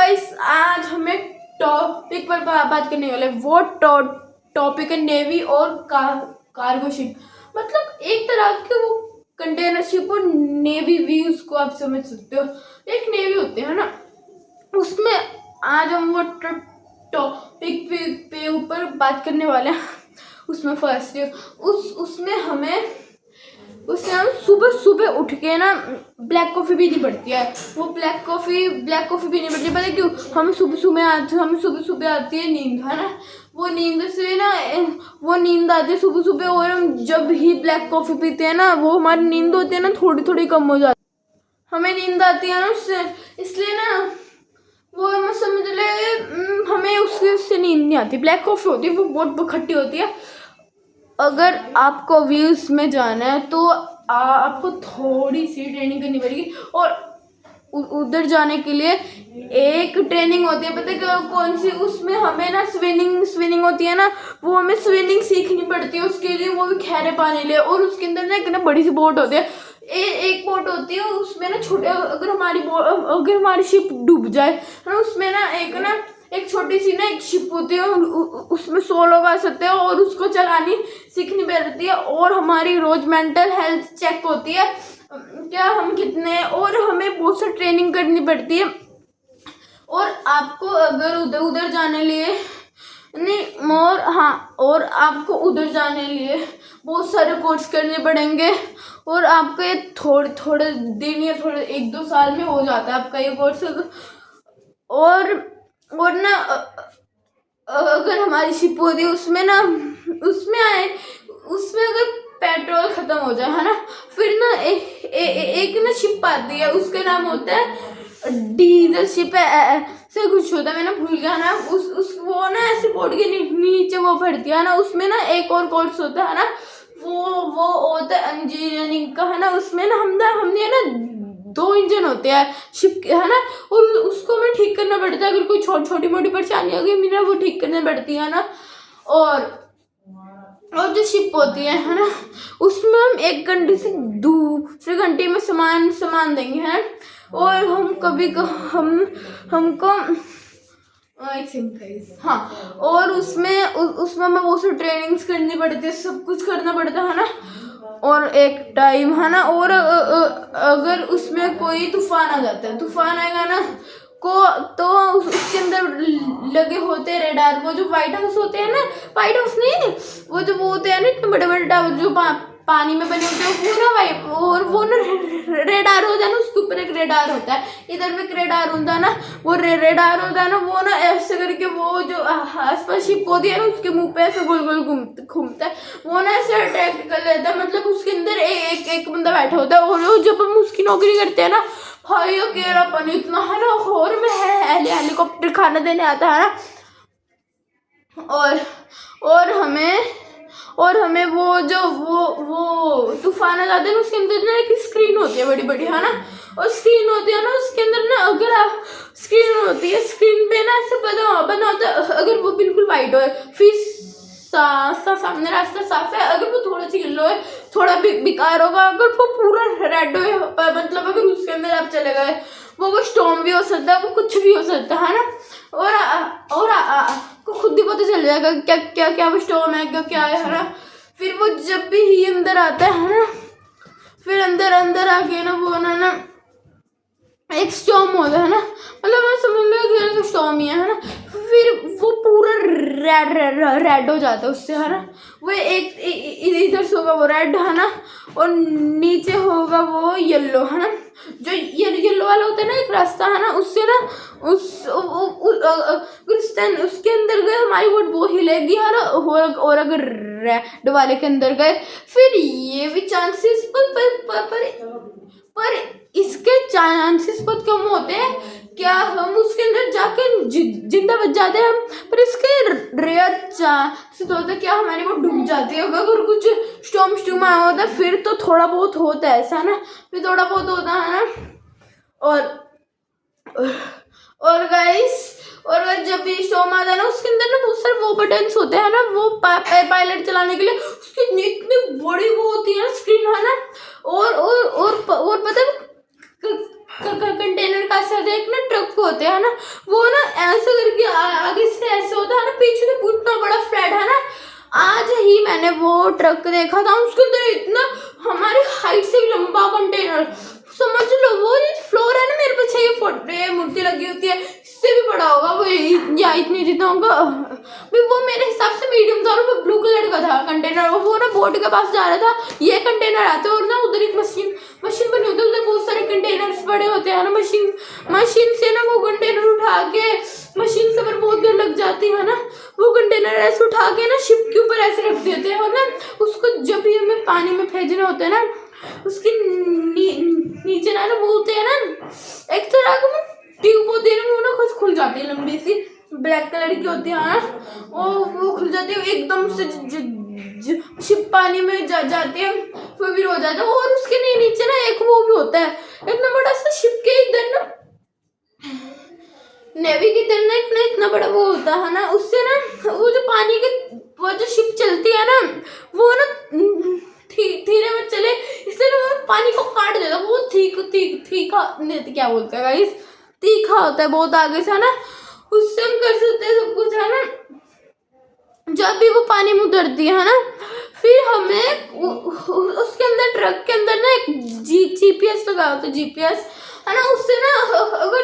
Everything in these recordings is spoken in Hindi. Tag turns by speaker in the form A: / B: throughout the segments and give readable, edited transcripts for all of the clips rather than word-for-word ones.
A: गाइस आज हमें टॉपिक पर बात करने वाले वो टॉपिक है नेवी और कार्गो शिप। मतलब एक तरह के वो कंटेनर शिप और नेवी भी उसको आप समझ सकते हो। एक नेवी होते हैं ना, उसमें आज हम वो टॉपिक पे ऊपर बात करने वाले हैं। उसमें फर्स्ट उसमें हम सुबह सुबह उठ के ना ब्लैक कॉफ़ी पीनी पड़ती है। वो ब्लैक कॉफ़ी पीनी पड़ती है, पता है क्यों? हमें सुबह सुबह आती है नींद, है ना। वो नींद आती है सुबह सुबह, और हम जब ही ब्लैक कॉफ़ी पीते हैं ना, वो हमारी नींद होती है ना थोड़ी थोड़ी कम हो जाती है। हमें नींद आती है ना उससे, इसलिए ना वो हम समझ ले हमें उससे नींद नहीं आती। ब्लैक कॉफ़ी होती है वो बहुत खट्टी होती है। अगर आपको व्यूज़ में जाना है तो आपको थोड़ी सी ट्रेनिंग करनी पड़ेगी, और उधर जाने के लिए एक ट्रेनिंग होती है, पता है कौन सी? उसमें हमें ना स्विनिंग होती है ना, वो हमें स्विनिंग सीखनी पड़ती है उसके लिए, वो भी गहरे पानी लिए। और उसके अंदर ना एक ना बड़ी सी बोट होती है, एक बोट होती है उसमें ना छोटे, अगर हमारी शिप डूब जाए है ना, उसमें ना एक छोटी सी ना एक शिप होती है, उसमें 100 लोग आ सकते हैं, और उसको चलानी सीखनी पड़ती है। और हमारी रोज मेंटल हेल्थ चेक होती है, क्या हम कितने, और हमें बहुत सी ट्रेनिंग करनी पड़ती है। और आपको अगर उधर जाने लिए नहीं और आपको उधर जाने लिए बहुत सारे कोर्स करने पड़ेंगे, और आपका ये थोड़े दिन या थोड़े 1-2 साल में हो जाता है आपका ये कोर्स। और ना अगर हमारी शिप होती है उसमें अगर पेट्रोल खत्म हो जाए, है ना, फिर ना एक ना शिप आती है, उसका नाम होता है डीजल शिप से कुछ होता है, मैं ना भूल गया ना। वो ना ऐसे बोर्ड के नीचे वो भरती है ना, उसमें ना एक और कोर्स होता है ना, वो होता है इंजीनियरिंग का, है ना। उसमें ना हमने ना 2 इंजन होते हैं शिप के, है ना, और उसको हमें ठीक करना पड़ता है। अगर कोई छोटी मोटी परेशानी आ गई मेरा, वो ठीक करनी पड़ती है ना। और जो शिप होती है ना, उसमें हम एक घंटे से दूसरे घंटे में सामान देंगे, है। और हम हमको हाँ, और उसमें हमें बहुत सी ट्रेनिंग्स करनी पड़ती है, सब कुछ करना पड़ता है ना। और एक टाइम, है ना, और अगर उसमें कोई तूफान आ जाता है, तूफान आएगा ना तो उसके अंदर लगे होते हैं रेडार, वो जो व्हाइट हाउस होते हैं ना, व्हाइट हाउस नहीं, वो जो वो होते हैं ना इतने बड़े बड़े टावर जो पानी में बने होते हैं, वो ना वाइट, और वो ना रेडार होता है ना, उसके ऊपर एक रेडार होता है, इधर में एक रेडार होता है ना, वो रेडार होता है ना, वो ना ऐसे करके वो जो आसपास शिप होती है ना, उसके मुंह पे ऐसे गोल गोल घूमता है, वो ना ऐसे अट्रैक्ट कर लेता है। मतलब उसके अंदर एक बंदा बैठा होता है, और जब हम उसकी नौकरी करते हैं ना, भाई अकेलापन इतना, है ना, और में हेलीकॉप्टर खाना देने आता है ना। और हमें वो जो वो तूफान आ जाते हैं ना, उसके अंदर ना एक स्क्रीन होती है बड़ी बड़ी, है ना, और स्क्रीन होती है ना, उसके अंदर ना अगर आप स्क्रीन होती है, स्क्रीन पे ना ऐसे बना होता है, अगर वो बिल्कुल वाइट हो, फिर सामने रास्ता साफ है, अगर वो थोड़ा सी येलो है, थोड़ा बेकार होगा, अगर वो पूरा रेड हो, मतलब अगर उसके अंदर आप चले गए, वो स्टॉर्म भी हो सकता है, वो कुछ भी हो सकता है ना। और को खुद ही पता चल जाएगा क्या वो स्टॉर्म है, क्या है ना। फिर वो जब भी ही अंदर आता है ना, फिर अंदर आके ना वो ना एक स्टॉर्म होता है ना, मतलब मैं समझ लो स्टॉर्म ही है ना। फिर वो पूरा रेड हो जाता है उससे, है ना। वो एक इधर से होगा वो रेड, है ना, और नीचे होगा वो येलो, है ना। जो येलो वाला होता है ना एक रास्ता, है ना, उससे ना उसके अंदर गए हमारी वो हिलेगी, है ना। और अगर रेड वाले के अंदर गए, फिर ये भी चांसेस पर इसके चांसेस बहुत कम होते हैं क्या हम उसके अंदर जाके जिंदा बच जाते हैं हम, पर इसके रेयर चांसेस होते हैं क्या हमारी वो डूब जाती है। अगर कुछ स्टॉर्म आया होता है फिर तो थोड़ा बहुत होता है ऐसा ना, फिर थोड़ा बहुत होता है ना। और गाइस, और जब भी स्टॉर्म आता है ना, उसके अंदर ना बहुत सारे वो बटन्स होते हैं ना, वो पायलट चलाने के लिए उसकी इतनी बड़ी वो होती है ना स्क्रीन, है ना। और पता है कंटेनर का सर एक ना ट्रक होते हैं ना, वो ना ऐसे करके आगे से ऐसे होता है ना, पीछे से इतना बड़ा फ्लैट है ना। आज ही मैंने वो ट्रक देखा था, उसके अंदर इतना हमारी हाइट से भी लंबा कंटेनर, समझ लो वो फ्लोर है ना मेरे पीछे, ये मूर्ति लगी होती है, इससे भी बड़ा होगा वो, या इतनी जितना होगा भी। वो मेरे हिसाब से मीडियम था और वो ब्लू कलर का था कंटेनर। वो ना बोट के पास जा रहा था, ये कंटेनर आते और ना उधर एक मशीन बनी होती है, उधर बहुत सारे कंटेनर्स बड़े होते हैं ना, मशीन से ना वो कंटेनर उठा के, मशीन से पर बहुत देर लग जाती है ना, वो कंटेनर ऐसे उठा के ना शिप के ऊपर ऐसे रख देते हैं ना, उसको जब भी हमें पानी में भेजना होता है ना, उसके नीचे ना वो होते हैं ना एक तरह का ट्यूब होती है, वो ना खुद खुल जाती है, लंबी सी ब्लैक कलर की होती है ना, वो खुल जाती है एकदम से, शिप पानी में जाती है, फिर हो जाता है। और उसके नीचे ना एक वो भी होता है, इतना बड़ा सा शिप के इधर ना नेवी की तरह ना इतना बड़ा वो होता है ना, उससे ना वो जो पानी के वो जो शिप चलती है ना, वो ना धीरे में चले, इसलिए ना वो पानी को काट देता है। वो तीखा क्या बोलते हैं गाइस, तीखा होता है बहुत आगे से है ना, उससे हम कर सकते हैं सब कुछ है ना। जब भी वो पानी में उतरती है ना, फिर हमें उसके अंदर ट्रक के अंदर ना एक GPS लगा होता है, GPS है ना, उससे ना अगर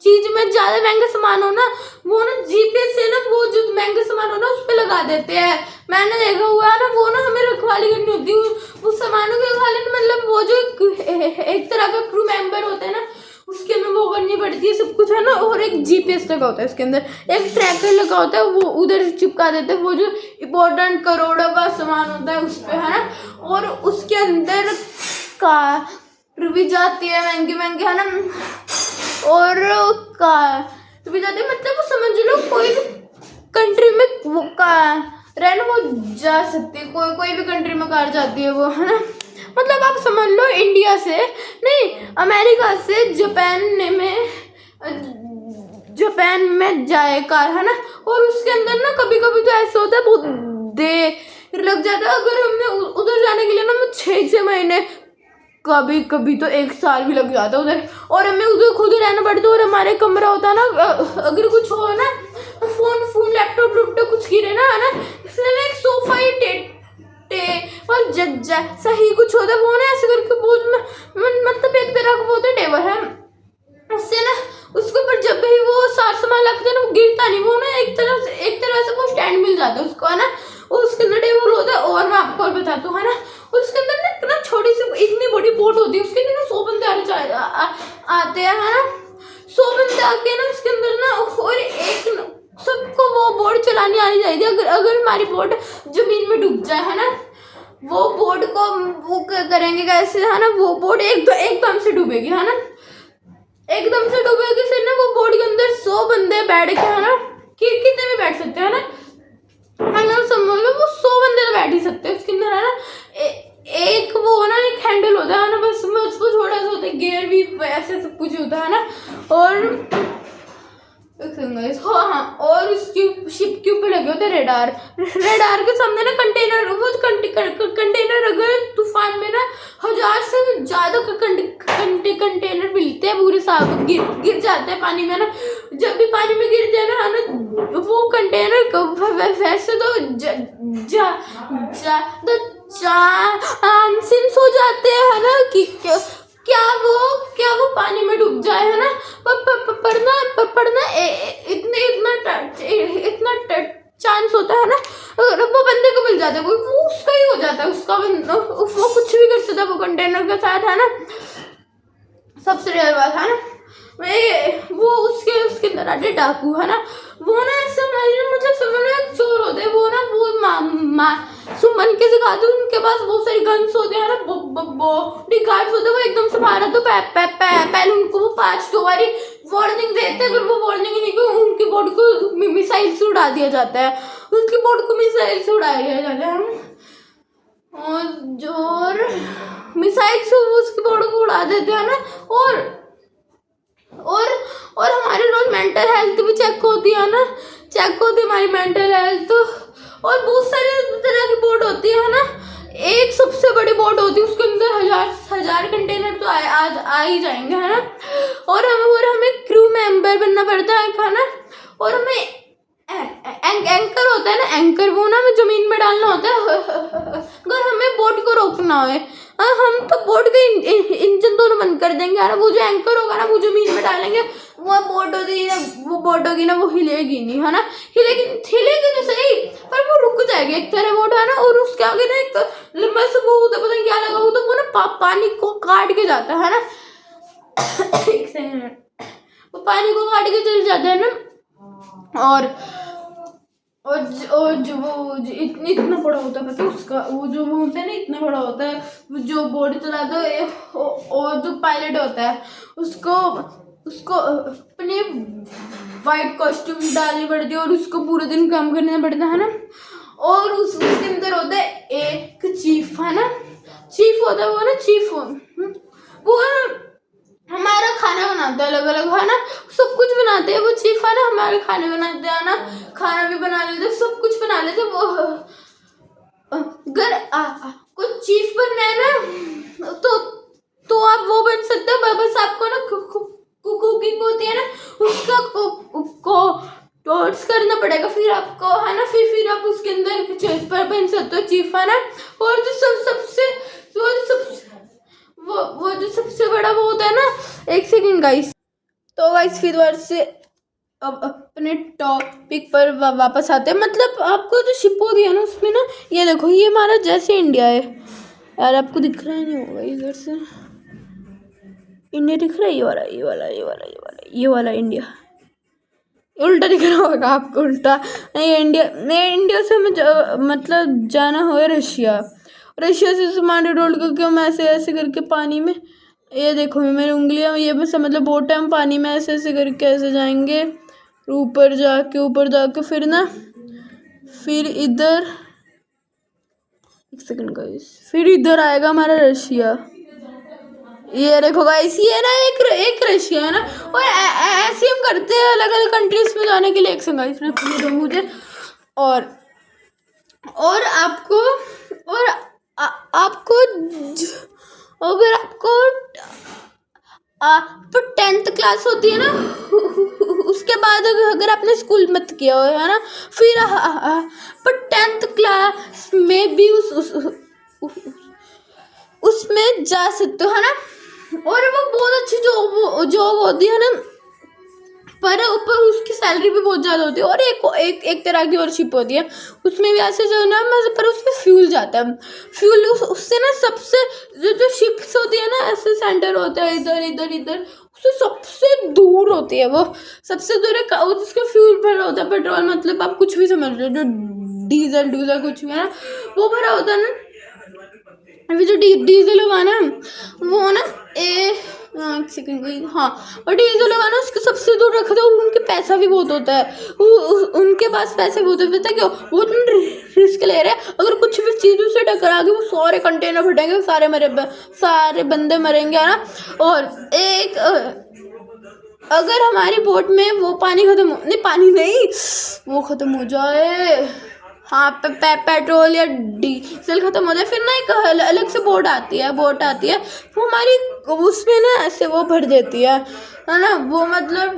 A: चीज में ज्यादा महंगा सामान हो ना, वो ना GPS से ना वो जो महंगा सामान हो ना उस पर लगा देते हैं। मैंने देखा हुआ है ना, वो ना हमें रखवाली करनी होती है उस सामानों की रखवाली, मतलब वो जो एक तरह का क्रू मेंबर होता है ना, उसके अंदर वो करनी पड़ती है सब कुछ है ना। और एक GPS लगा होता है उसके अंदर, एक ट्रैकर लगा होता है, वो उधर से चिपका देते हैं वो जो इम्पोर्टेंट करोड़ों का सामान होता है उस पर है ना। और उसके अंदर कार भी जाती है महंगी है ना, और कार भी जाती है, मतलब वो समझ लो कोई भी कंट्री में वो कार रहना वो जा सकती है, कोई भी कंट्री में कार जाती है वो है ना। मतलब आप समझ लो इंडिया से नहीं, अमेरिका से जापान में जाए कार है ना, और उसके अंदर ना कभी कभी तो ऐसा होता है बहुत देर लग जाता है। अगर हमने उधर जाने के लिए ना 6 महीने, कभी तो 1 साल भी लग जाता है उधर, और हमें उधर खुद रहना पड़ता है। और हमारे कमरा होता है ना, अगर कुछ हो ना, फोन लैपटॉप कुछ गिरे ना है ना, इसलिए एक सोफा ही और सही कुछ होता है वो ना ऐसे करके बहुत मतलब एक तरह का वो होता है टेबल है, उससे ना उसके ऊपर जब भी वो सारा सामान लगता है ना वो गिरता नहीं, वो ना एक तरह से वो स्टैंड मिल जाता है उसको है ना। और उसके अंदर टेबल होता है, और मैं आपको और बताता हूँ है ना, और उसके अंदर ना इतना छोटी सी इतनी बड़ी बोट होती है, उसके अंदर 100 बंदे आते हैं है ना, 100 बंदे आके ना उसके अंदर ना, और एक सबको वो बोट चलानी आनी चाहिए। अगर हमारी बोट जमीन में डूब जाए है ना, वो बोट को वो करेंगे कैसे है ना, वो बोट एकदम से डूबेगी है ना, एकदम से डूबेगी। फिर ना वो बोट के अंदर 100 बंदे बैठ के है ना, कितने में बैठ सकते हैं ना, मतलब समझ लो वो 100 बंदे तो बैठ ही सकते हैं उसके अंदर है ना। एक वो ना एक हैंडल होता है ना, बस उसको छोटा सा होता है, गियर भी ऐसे सब कुछ होता है ना। और हाँ, और उसकी शिप के ऊपर लगे होते रेडार के सामने ना कंटेनर, वो कंटेनर अगर तूफान में ना 1000 से ज्यादा कंटेनर मिलते हैं पूरे साथ गिर जाते हैं पानी में ना। जब भी पानी में गिर जाए ना वो कंटेनर वैसे तो चांसेस हो जाते हैं ना कि क्या वो पानी में डूब जाए है ना, पढ़ना इतना चांस होता है ना, वो बंदे को मिल जाता है, वो उसका ही हो जाता है, वो कुछ भी कर सकता है वो कंटेनर के साथ है ना। सबसे रियल बात है ना, वो उसके अंदर आते डाकू है ना, वो ना ऐसा मतलब समझ चोर होते हैं वो ना, वो सुमन के सिखाते हैं, उनके पास बहुत सारी गन्स होते हैं ना, बॉडी गार्ड्स होते हैं, वो एकदम से मारा तो पहले उनको वो 5 बारी वार्निंग देते हैं, अगर वो वार्निंग नहीं की उनकी बोर्ड को मिसाइल से उड़ा दिया जाता है, उसकी बोर्ड को मिसाइल से उड़ा दिया जाता है, और मिसाइल से उसकी बोर्ड को उड़ा देते हैं ना। और हमारी रोज मेंटल हेल्थ भी चेक होती है ना, हमारी मेंटल हेल्थ, और बहुत सारे तरह की बोर्ड होती है ना। एक सबसे बड़ी बोट होती है, उसके अंदर हजार कंटेनर तो आ ही जाएंगे, है ना। और हमें क्रू मेंबर बनना पड़ता है ना। और हमें एंकर होता है ना, एंकर, वो ना हमें जमीन में डालना होता है अगर हमें बोट को रोकना है। हम तो बोट के इंजन दोनों बंद कर देंगे यार, वो जो एंकर होगा ना वो जमीन में डालेंगे, वो बोट होगी ना वो हिलेगी नहीं, है ना। हिलेगी तो सही, पर वो रुक जाएगी एक तरह बोट, है ना। और उसके आगे ना एक लंबा सा वो होता है, पता नहीं क्या लगा, वो तो वो ना पानी को काट के जाता है ना एक सेकंड, वो पानी को काट के चल जाता है ना। और जो वो इतना बड़ा होता है, पता है उसका, वो जो वो होता है ना इतना बड़ा होता है, वो जो बोट चलाता है और जो पायलट होता है उसको अपने वाइट कॉस्ट्यूम डालनी पड़ती है और उसको पूरे दिन काम करना पड़ता है ना। और उसके अंदर होता है एक चीफ, है ना, चीफ होता है वो ना, चीफ वो हमारा खाना बनाते हैं अलग अलग, है ना, सब कुछ बनाते हैं वो चीफ, है ना, हमारे खाने बनाते हैं ना, खाना भी बना लेते, सब कुछ बना लेते वो। अगर कुछ चीफ बनना है ना तो आप वो बन सकते हो, बस आपको ना कुकिंग होती है ना, उसका को टॉर्च करना पड़ेगा, फिर आपको, है ना, फिर आप उसके अंदर चीफ पर बन सकते हो, चीफ, है ना। और जो सबसे बड़ा वो होता है ना, एक सेकंड गाइस, तो गाइस फिर बार से अब अपने टॉपिक पर वापस आते हैं। मतलब आपको जो शिप होती है ना उसमें ना, ये देखो, ये हमारा जैसे इंडिया है यार, आपको दिख रहा है नहीं होगा इधर से, इंडिया दिख रहा है, ये वाला इंडिया, उल्टा दिख रहा होगा आपको, उल्टा नहीं, इंडिया से हमें मतलब जाना होगा रशिया से सामान रोल करके हम ऐसे करके पानी में, ये देखो मेरी उंगलियां, ये बस मतलब बोट है, हम पानी में ऐसे करके ऐसे जाएंगे, ऊपर जाके फिर इधर, एक सेकंड गाइस, फिर इधर आएगा हमारा रशिया, ये देखो गाइस, ये ना एक रशिया है ना। और ऐसे हम करते हैं अलग अलग कंट्रीज में जाने के लिए। एक सेकंड गाइस रखने दो मुझे। और आपको अगर आपको तो 10th क्लास होती है ना, उसके बाद अगर आपने स्कूल मत किया हो, है ना, फिर पर 10th क्लास में भी उसमें जा सकते हो, है ना। और वो बहुत अच्छी जॉब होती है ना, पर ऊपर उसकी सैलरी भी बहुत ज़्यादा होती है। और एक तरह की और शिप होती है, उसमें भी ऐसे जो ना, पर उसमें फ्यूल जाता है, फ्यूल उससे ना सबसे जो शिप्स होती है ना, ऐसे सेंटर होता है इधर उससे सबसे दूर होती है, वो सबसे दूर है, उसका फ्यूल भरा होता है, पेट्रोल, मतलब आप कुछ भी समझ लो, जो डीजल कुछ भी है ना, वो भरा होता है ना। अभी जो डीजल होगा ना, वो ना हाँ, और डीजल होगा ना, उसको सबसे दूर रखा था, और उनके पैसा भी बहुत होता है, उनके पास पैसे बहुत होते हैं, क्यों, वो रिस्क ले रहे हैं, अगर कुछ भी चीज़ उससे टकरा गई, वो सारे कंटेनर फटेंगे, सारे बंदे मरेंगे, है ना। और एक अगर हमारी बोट में वो पानी वो ख़त्म हो जाए, हाँ, पेट्रोल या डीजल ख़त्म हो जाए, फिर ना एक अलग से बोट आती है, वो हमारी उसमें ना ऐसे वो भर देती है ना, वो मतलब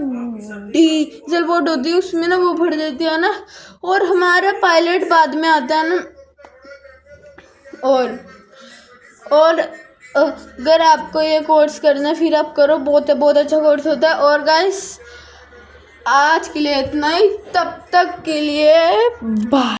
A: डीजल बोट होती है, उसमें ना वो भर देती है ना। और हमारा पायलट बाद में आता है ना। और अगर आपको ये कोर्स करना है, फिर आप करो, बहुत अच्छा कोर्स होता है। और गाइस आज के लिए इतना ही, तब तक के लिए बाय।